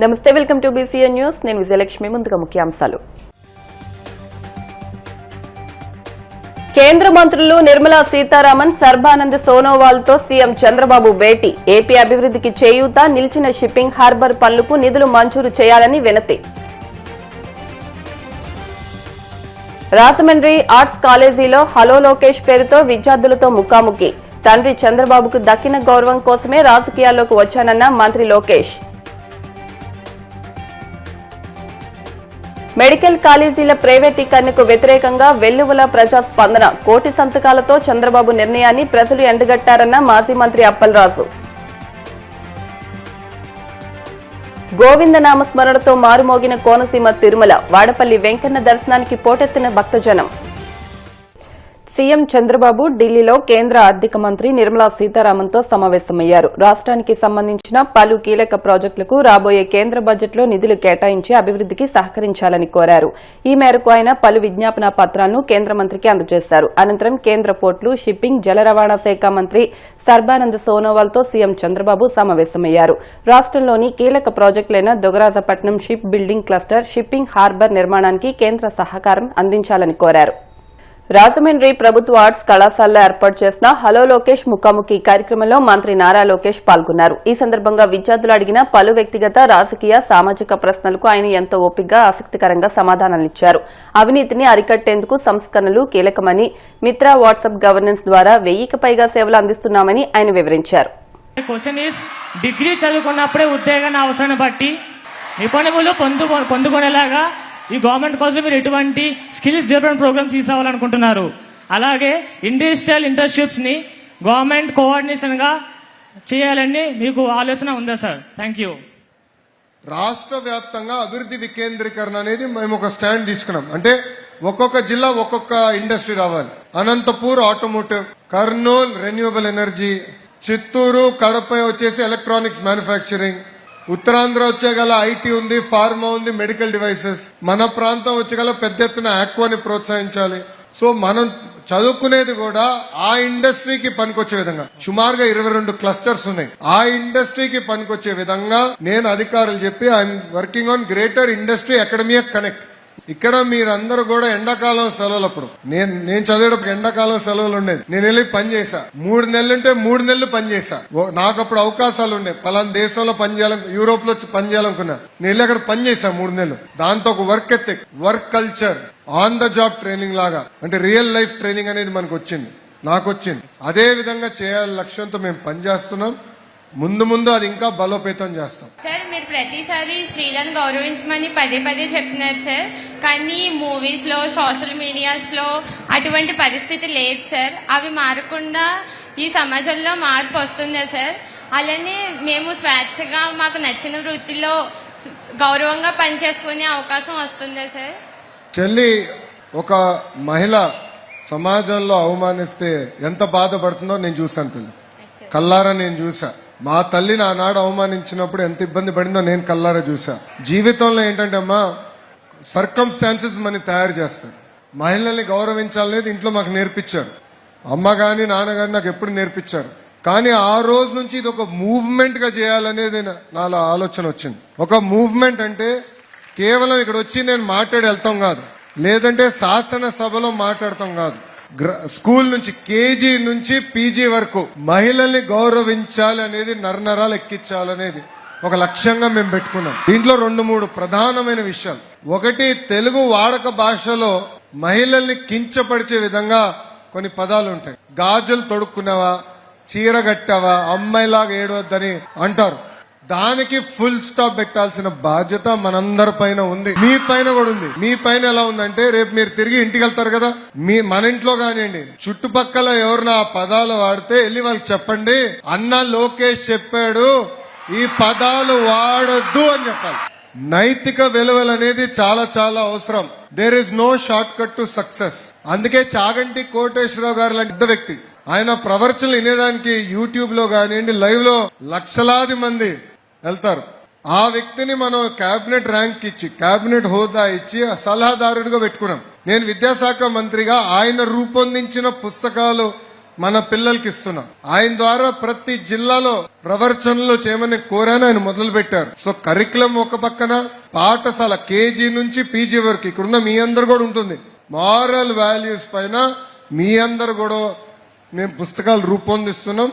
నమస్తే, welcome to BCN news. నేను విజయలక్ష్మి. ముందుగా ముఖ్యాంశాలు. కేంద్ర మంత్రులు నిర్మలా సీతారామన్, సర్బానంద్ సోనోవాల్ తో సీఎం చంద్రబాబు భేటీ. ఏపీ అభివృద్ధికి చేయూత, నిలిచిన షిప్పింగ్ హార్బర్ పనులకు నిధులు మంజూరు చేయాలని వినతి. రాజమండ్రి ఆర్ట్స్ కాలేజీలో హలో లోకేష్ పేరుతో విద్యార్థులతో ముఖాముఖి. తండ్రి చంద్రబాబుకు దక్కిన గౌరవం కోసమే రాజకీయాల్లోకి వచ్చానన్న మంత్రి లోకేష్. మెడికల్ కాలేజీల ప్రైవేటీకరణకు వ్యతిరేకంగా వెల్లువల ప్రజాస్పందన. కోటి సంతకాలతో చంద్రబాబు నిర్ణయాన్ని ప్రజలు ఎండగట్టారన్న మాజీ మంత్రి అప్పలరాజు. గోవింద నామస్మరణతో మారుమోగిన కోనసీమ తిరుమల. వాడపల్లి వెంకన్న దర్శనానికి పోటెత్తిన భక్తజనం. సీఎం చంద్రబాబు ఢిల్లీలో కేంద్ర ఆర్థిక మంత్రి నిర్మలా సీతారామన్తో సమావేశమయ్యారు. రాష్ట్రానికి సంబంధించిన పలు కీలక ప్రాజెక్టులకు రాబోయే కేంద్ర బడ్జెట్లో నిధులు కేటాయించి అభివృద్ధికి సహకరించాలని కోరారు. ఈ మేరకు ఆయన పలు విజ్ఞాపన పత్రాలను కేంద్ర మంత్రికి అందజేశారు. అనంతరం కేంద్ర పోర్టులు, షిప్పింగ్, జల రవాణా శాఖ మంత్రి సర్బానంద్ సోనోవాల్తో సీఎం చంద్రబాబు సమావేశమయ్యారు. రాష్ట్రంలోని కీలక ప్రాజెక్టులైన Dugarajapatnam ship building cluster, shipping harbour నిర్మాణానికి కేంద్ర సహకారం అందించాలని కోరారు. రాజమండ్రి ప్రభుత్వ ఆర్ట్స్ కళాశాలలో ఏర్పాటు చేసిన హలో లోకేష్ ముఖాముఖి కార్యక్రమంలో మంత్రి నారా లోకేష్ పాల్గొన్నారు. ఈ సందర్భంగా విద్యార్థులు అడిగిన పలు వ్యక్తిగత, రాజకీయ, సామాజిక ప్రశ్నలకు ఆయన ఎంతో ఓపికగా, ఆసక్తికరంగా సమాధానాలిచ్చారు. అవినీతిని అరికట్టేందుకు సంస్కరణలు కీలకమని, మిత్ర వాట్సాప్ గవర్నెన్స్ ద్వారా 1000కి పైగా సేవలు అందిస్తున్నామని ఆయన వివరించారు. డిగ్రీ చదువుకున్నప్పుడే ఉద్యోగాన్ని అవసరాన్ని బట్టి నిపుణులు పొందుకునేలాగా ఈ గవర్నమెంట్ కోసం మీరు ఎటువంటి స్కిల్స్ డెవలప్మెంట్ ప్రోగ్రామ్ తీసుకురావాలనుకుంటున్నారు? అలాగే ఇండస్ట్రియల్ ఇంటర్న్షిప్స్ ని గవర్నమెంట్ కోఆర్డినేషన్ గా చేయాలని మీకు ఆలోచన ఉందా సార్? Thank you. రాష్ట్ర వ్యాప్తంగా అభివృద్ధి వికేంద్రీకరణ అనేది మేము ఒక స్టాండ్ తీసుకున్నాం. అంటే ఒక్కొక్క జిల్లా ఒక్కొక్క ఇండస్ట్రీ రావాలి. Anantapur automotive, Kurnool renewable energy, Chittoor, Kadapa వచ్చేసి ఎలక్ట్రానిక్స్ మ్యానుఫ్యాక్చరింగ్, ఉత్తరాంధ్ర వచ్చేగల ఐటీ ఉంది, ఫార్మా ఉంది, మెడికల్ డివైసెస్. మన ప్రాంతం వచ్చేగల పెద్ద ఎత్తున ఆక్వాని ప్రోత్సహించాలి. సో మనం చదువుకునేది కూడా ఆ ఇండస్ట్రీకి పనికొచ్చే విధంగా సుమారుగా 22 క్లస్టర్స్ ఉన్నాయి. ఆ ఇండస్ట్రీకి పనికొచ్చే విధంగా నేను అధికారులు చెప్పి I'm working on greater industry academy connect. ఇక్కడ మీరందరూ కూడా ఎండాకాలం సెలవులప్పుడు నేను చదివేటప్పుడు ఎండాకాలం సెలవులు ఉండేది. నేను వెళ్ళి పని చేశా. 3 నెలలుంటే 3 నెలలు పని చేశా. నాకు అప్పుడు అవకాశాలు ఉండేవి. పలానా దేశంలో పని చేయాలని, యూరోప్ లో పని చేయాలనుకున్నా. నేను వెళ్ళి అక్కడ పని చేశా 3 నెలలు. దాంతో ఒక work ethic, work culture, on the job training లాగా, అంటే రియల్ లైఫ్ ట్రైనింగ్ అనేది మనకు వచ్చింది, నాకు వచ్చింది. అదే విధంగా చేయాలని లక్ష్యంతో మేము పనిచేస్తున్నాం. ముందు అది ఇంకా బలోపేతం చేస్తాం. సార్, మీరు ప్రతిసారి స్త్రీలను గౌరవించమని పదే చెప్తున్నారు సార్. కానీ మూవీస్ లో, సోషల్ మీడియాస్ లో అటువంటి పరిస్థితి లేదు సార్. అవి మారకుండా ఈ సమాజంలో మార్పు వస్తుందా సార్? అలానే మేము స్వేచ్ఛగా మాకు నచ్చిన వృత్తిలో గౌరవంగా పనిచేసుకునే అవకాశం వస్తుందా సార్? చెల్లి, ఒక మహిళ సమాజంలో అవమానిస్తే ఎంత బాధపడుతుందో నేను చూసాను తల్లి. కల్లారా నేను చూసా. మా తల్లిని ఆనాడు అవమానించినప్పుడు ఎంత ఇబ్బంది పడిందో నేను కల్లారా చూసా. జీవితంలో ఏంటంటే అమ్మా, సర్కమ్స్టాన్సెస్ మనని తయారు చేస్తాయి. మహిళల్ని గౌరవించాలనేది ఇంట్లో మాకు నేర్పించారు. అమ్మ గాని నాన్న గాని నాకు ఎప్పుడు నేర్పించారు. కానీ ఆ రోజు నుంచి ఇది ఒక మూవ్మెంట్ గా చేయాలనేది నాలో ఆలోచన వచ్చింది. ఒక మూవ్మెంట్ అంటే కేవలం ఇక్కడ వచ్చి నేను మాట్లాడి వెళ్తాం కాదు, లేదంటే శాసనసభలో మాట్లాడతాం కాదు. స్కూల్ నుంచి, కేజీ నుంచి పీజీ వరకు మహిళల్ని గౌరవించాలి అనేది, నరనరాలు ఎక్కించాలనేది ఒక లక్ష్యంగా మేము పెట్టుకున్నాం. దీంట్లో 2-3 ప్రధానమైన విషయాలు. ఒకటి, తెలుగు వాడక భాషలో మహిళల్ని కించపరిచే విధంగా కొన్ని పదాలు ఉంటాయి. గాజులు తొడుక్కున్నావా, చీర కట్టావా, అమ్మాయిలాగా ఏడవద్దని అంటారు. దానికి ఫుల్ స్టాప్ పెట్టాల్సిన బాధ్యత మనందరి పైన ఉంది, మీ పైన కూడా ఉంది. మీ పైన ఎలా ఉందంటే, రేపు మీరు తిరిగి ఇంటికి వెళ్తారు కదా, మన ఇంట్లో కానివ్వండి, చుట్టుపక్కల ఎవరిన ఆ పదాలు వాడితే వెళ్ళి వాళ్ళకి చెప్పండి, అన్న లోకేష్ చెప్పాడు ఈ పదాలు వాడద్దు అని చెప్పాలి. నైతిక విలువలు అనేది చాలా అవసరం. There is no short cut to success. అందుకే చాగంటి కోటేశ్వరరావు గారు లాంటి పెద్ద వ్యక్తి, ఆయన ప్రవర్చనలు వినేదానికి యూట్యూబ్ లో కానివ్వండి, లైవ్ లో లక్షలాది మంది వెళ్తారు. ఆ వ్యక్తిని మనం కేబినెట్ ర్యాంక్ ఇచ్చి, కేబినెట్ హోదా ఇచ్చి సలహాదారుడిగా పెట్టుకున్నాం. నేను విద్యాశాఖ మంత్రిగా ఆయన రూపొందించిన పుస్తకాలు మన పిల్లలకి ఇస్తున్నాం. ఆయన ద్వారా ప్రతి జిల్లాలో ప్రవర్చనలు చేయమని కోరాను, ఆయన మొదలు పెట్టారు. సో కరికులం ఒక పక్కన, పాఠశాల కేజీ నుంచి పీజీ వరకు ఇక్కడున్న మీ అందరు కూడా ఉంటుంది. మారల్ వాల్యూస్ పైన మీ అందరు కూడా మేము పుస్తకాలు రూపొందిస్తున్నాం.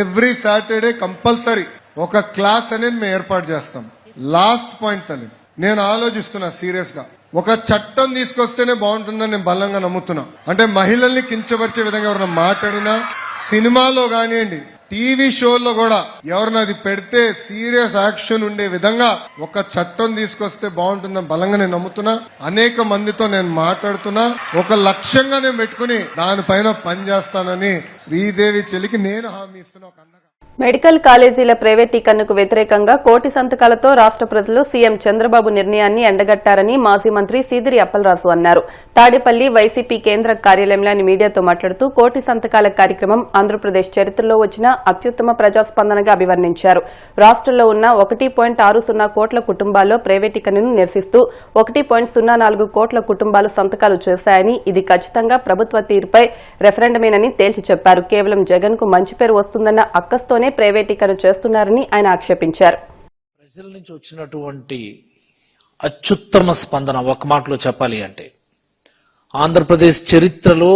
ఎవ్రీ సాటర్డే కంపల్సరీ ఒక క్లాస్ అనేది మేము ఏర్పాటు చేస్తాం. లాస్ట్ పాయింట్ తల్లి, నేను ఆలోచిస్తున్నా సీరియస్ గా, ఒక చట్టం తీసుకొస్తేనే బాగుంటుందని నేను బలంగా నమ్ముతున్నా. అంటే మహిళల్ని కించపరిచే విధంగా ఎవరైనా మాట్లాడినా, సినిమాలో కానివ్వండి, టీవీ షోల్లో కూడా ఎవరైనా అది పెడితే సీరియస్ యాక్షన్ ఉండే విధంగా ఒక చట్టం తీసుకొస్తే బాగుంటుందని బలంగా నేను నమ్ముతున్నా. అనేక మందితో నేను మాట్లాడుతున్నా. ఒక లక్ష్యంగా నేను పెట్టుకుని దానిపైన పనిచేస్తానని శ్రీదేవి చెల్లికి నేను హామీ ఇస్తున్నా. ఒక మెడికల్ కాలేజీల ప్రైవేటీకరణకు వ్యతిరేకంగా కోటి సంతకాలతో రాష్ట ప్రజలు సీఎం చంద్రబాబు నిర్ణయాన్ని ఎండగట్టారని మాజీ మంత్రి సీదిరి అప్పలరాజు అన్నారు. తాడేపల్లి వైసీపీ కేంద్ర కార్యాలయంలో ఆయన మీడియాతో మాట్లాడుతూ కోటి సంతకాల కార్యక్రమం ఆంధ్రప్రదేశ్ చరిత్రలో వచ్చిన అత్యుత్తమ ప్రజాస్పందనగా అభివర్ణించారు. రాష్టంలో ఉన్న 1.60 కోట్ల కుటుంబాల్లో ప్రైవేటీకరణను నిరసిస్తూ 1.04 కోట్ల కుటుంబాలు సంతకాలు చేశాయని, ఇది ఖచ్చితంగా ప్రభుత్వ తీరుపై రెఫరెండమేనని తేల్చి చెప్పారు. కేవలం జగన్ కు మంచి పేరు వస్తుందన్న అక్కస్తోనే ప్రైవేటీకరణ చేస్తున్నారని ఆయన ఆక్షేపించారు. ప్రజల నుంచి వచ్చినటువంటి అత్యుత్తమ స్పందన ఒక మాటలో చెప్పాలి అంటే, ఆంధ్రప్రదేశ్ చరిత్రలో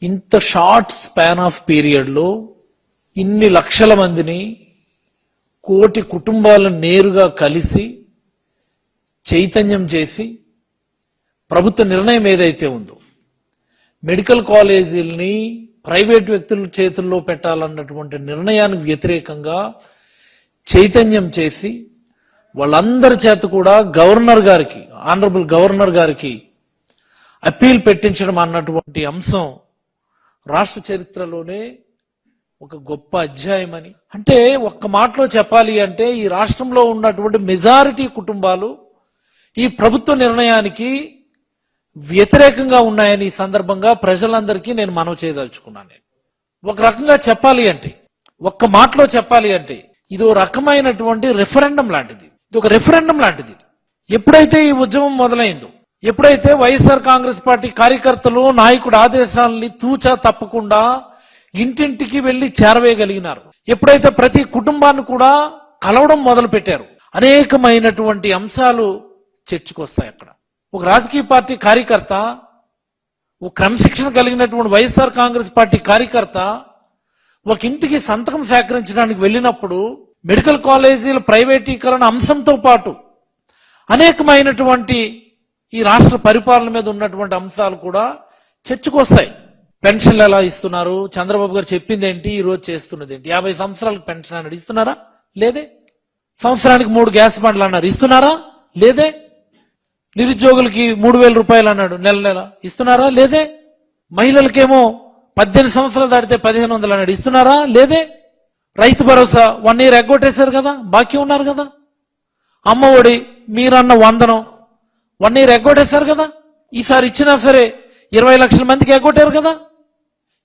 ఇంత షార్ట్ స్పాన్ ఆఫ్ పీరియడ్ లో ఇన్ని లక్షల మందిని, కోటి కుటుంబాలను నేరుగా కలిసి చైతన్యం చేసి ప్రభుత్వ నిర్ణయం ఏదైతే ఉందో మెడికల్ కాలేజీల్ని ప్రైవేట్ వ్యక్తుల చేతుల్లో పెట్టాలన్నటువంటి నిర్ణయానికి వ్యతిరేకంగా చైతన్యం చేసి వాళ్ళందరి చేత కూడా గవర్నర్ గారికి, ఆనరబుల్ గవర్నర్ గారికి అప్పీల్ పెట్టించడం అన్నటువంటి అంశం రాష్ట్ర చరిత్రలోనే ఒక గొప్ప అధ్యాయమని. అంటే ఒక్క మాటలో చెప్పాలి అంటే, ఈ రాష్ట్రంలో ఉన్నటువంటి మెజారిటీ కుటుంబాలు ఈ ప్రభుత్వ నిర్ణయానికి వ్యతిరేకంగా ఉన్నాయని ఈ సందర్భంగా ప్రజలందరికీ నేను మనవి చేయదలుచుకున్నాను. ఒక రకంగా చెప్పాలి అంటే, ఒక్క మాటలో చెప్పాలి అంటే, ఇది ఒక రకమైనటువంటి రెఫరెండం లాంటిది. ఇది ఒక రెఫరెండం లాంటిది. ఎప్పుడైతే ఈ ఉద్యమం మొదలైందో, ఎప్పుడైతే వైఎస్ఆర్ కాంగ్రెస్ పార్టీ కార్యకర్తలు నాయకుడి ఆదేశాలని తూచా తప్పకుండా ఇంటింటికి వెళ్లి చేరవేయగలిగినారు, ఎప్పుడైతే ప్రతి కుటుంబాన్ని కూడా కలవడం మొదలు పెట్టారు, అనేకమైనటువంటి అంశాలు చర్చకొస్తాయి. అక్కడ ఒక రాజకీయ పార్టీ కార్యకర్త, ఒక క్రమశిక్షణ కలిగినటువంటి వైఎస్ఆర్ కాంగ్రెస్ పార్టీ కార్యకర్త ఒక ఇంటికి సంతకం సేకరించడానికి వెళ్ళినప్పుడు మెడికల్ కాలేజీల ప్రైవేటీకరణ అంశంతో పాటు అనేకమైనటువంటి ఈ రాష్ట్ర పరిపాలన మీద ఉన్నటువంటి అంశాలు కూడా చర్చకొస్తాయి. పెన్షన్లు ఎలా ఇస్తున్నారు, చంద్రబాబు గారు చెప్పింది ఏంటి, ఈ రోజు చేస్తున్నది ఏంటి? 50 సంవత్సరాలకు పెన్షన్ అన్నాడు, ఇస్తున్నారా? లేదే. సంవత్సరానికి 3 గ్యాస్ బండ్లు అన్నారు, ఇస్తున్నారా? లేదే. నిరుద్యోగులకి 3,000 రూపాయలు అన్నాడు, నెల నెల, ఇస్తున్నారా? లేదే. మహిళలకేమో 18 సంవత్సరాలు దాటితే 1,500 అన్నాడు, ఇస్తున్నారా? లేదే. రైతు భరోసా 1 year ఎగ్గొట్టేశారు కదా, బాకీ ఉన్నారు కదా. అమ్మ ఒడి మీరన్న వందనం 1 year ఎగ్గొట్టేశారు కదా. ఈసారి ఇచ్చినా సరే 20 లక్షల మందికి ఎగ్గొట్టారు కదా.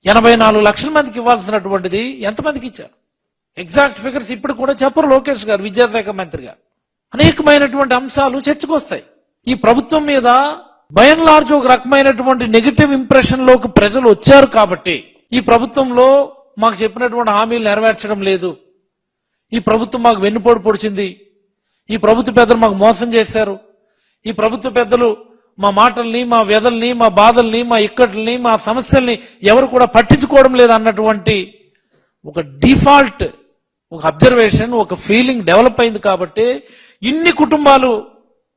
84 లక్షల మందికి ఇవ్వాల్సినటువంటిది ఎంతమందికి ఇచ్చారు? ఎగ్జాక్ట్ ఫిగర్స్ ఇప్పుడు కూడా చెప్పరు లోకేష్ గారు, విద్యాశాఖ మంత్రిగా. అనేకమైనటువంటి అంశాలు చర్చకొస్తాయి. ఈ ప్రభుత్వం మీద బై అండ్ లార్జ్ ఒక రకమైనటువంటి నెగిటివ్ ఇంప్రెషన్ లోకి ప్రజలు వచ్చారు కాబట్టి, ఈ ప్రభుత్వంలో మాకు చెప్పినటువంటి హామీలు నెరవేర్చడం లేదు, ఈ ప్రభుత్వం మాకు వెన్నుపోటు పొడిచింది, ఈ ప్రభుత్వ పెద్దలు మాకు మోసం చేశారు, ఈ ప్రభుత్వ పెద్దలు మా మాటల్ని, మా వ్యధల్ని, మా బాధల్ని, మా ఇక్కట్లని, మా సమస్యల్ని ఎవరు కూడా పట్టించుకోవడం లేదు అన్నటువంటి ఒక డిఫాల్ట్, ఒక అబ్జర్వేషన్, ఒక ఫీలింగ్ డెవలప్ అయింది. కాబట్టి ఇన్ని కుటుంబాలు,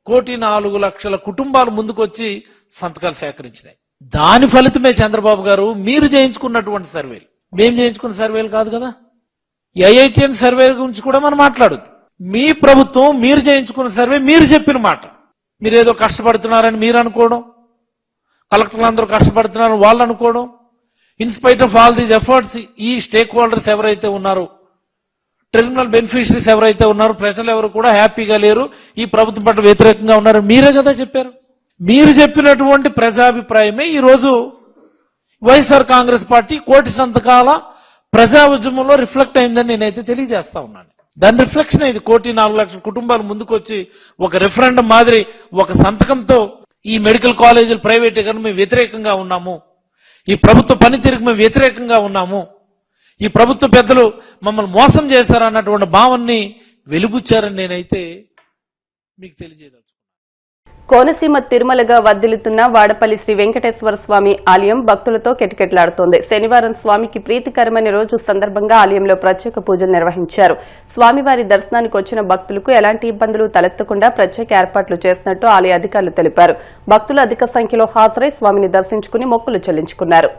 1,04,00,000 కుటుంబాలు ముందుకొచ్చి సంతకాలు సేకరించినాయి. దాని ఫలితమే చంద్రబాబు గారు మీరు చేయించుకున్నటువంటి సర్వేలు, మేం చేయించుకున్న సర్వేలు కాదు కదా. ఈ ఐఐటిఎన్ సర్వే గురించి కూడా మనం మాట్లాడదు. మీ ప్రభుత్వం మీరు చేయించుకున్న సర్వే, మీరు చెప్పిన మాట. మీరేదో కష్టపడుతున్నారని మీరు అనుకోవడం, కలెక్టర్లు అందరూ కష్టపడుతున్నారని వాళ్ళు అనుకోవడం, in spite of all these efforts ఈ స్టేక్ హోల్డర్స్ ఎవరైతే ఉన్నారో, టెర్మినల్ బెనిఫిషరీస్ ఎవరైతే ఉన్నారో, ప్రజలు ఎవరు కూడా హ్యాపీగా లేరు, ఈ ప్రభుత్వం పట్ల వ్యతిరేకంగా ఉన్నారు, మీరే కదా చెప్పారు. మీరు చెప్పినటువంటి ప్రజాభిప్రాయమే ఈ రోజు వైఎస్ఆర్ కాంగ్రెస్ పార్టీ కోటి సంతకాల ప్రజా ఉద్యమంలో రిఫ్లెక్ట్ అయిందని నేనైతే తెలియజేస్తా ఉన్నాను. దాని రిఫ్లెక్షన్ ఇది. 1,04,00,000 కుటుంబాలు ముందుకొచ్చి ఒక రెఫరెండం మాదిరి ఒక సంతకంతో ఈ మెడికల్ కాలేజీలు ప్రైవేటీకరణ మేము వ్యతిరేకంగా ఉన్నాము, ఈ ప్రభుత్వ పనితీరుకు మేము వ్యతిరేకంగా ఉన్నాము, ఈ ప్రభుత్వ పెద్దలు మమ్మల్ని మోసం చేశారు అన్నటువంటి భావాన్ని వెలిబుచ్చారని నేనైతే మీకు తెలియజేయదలుచుకున్నాను. కోనసీమ తిరుమలగా వర్ధిల్లుతున్న వాడపల్లి శ్రీ వెంకటేశ్వర స్వామి ఆలయం భక్తులతో కిటకిటలాడుతోంది. శనివారం స్వామికి ప్రీతికరమైన రోజు సందర్భంగా ఆలయంలో ప్రత్యేక పూజలు నిర్వహించారు. స్వామివారి దర్శనానికి వచ్చిన భక్తులకు ఎలాంటి ఇబ్బందులు తలెత్తకుండా ప్రత్యేక ఏర్పాట్లు చేసినట్టు ఆలయ అధికారులు తెలిపారు. భక్తులు అధిక సంఖ్యలో హాజరై స్వామిని దర్శించుకుని మొక్కులు చెల్లించుకున్నారు.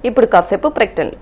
ఇప్పుడు కాసేపు ప్రకటనలు.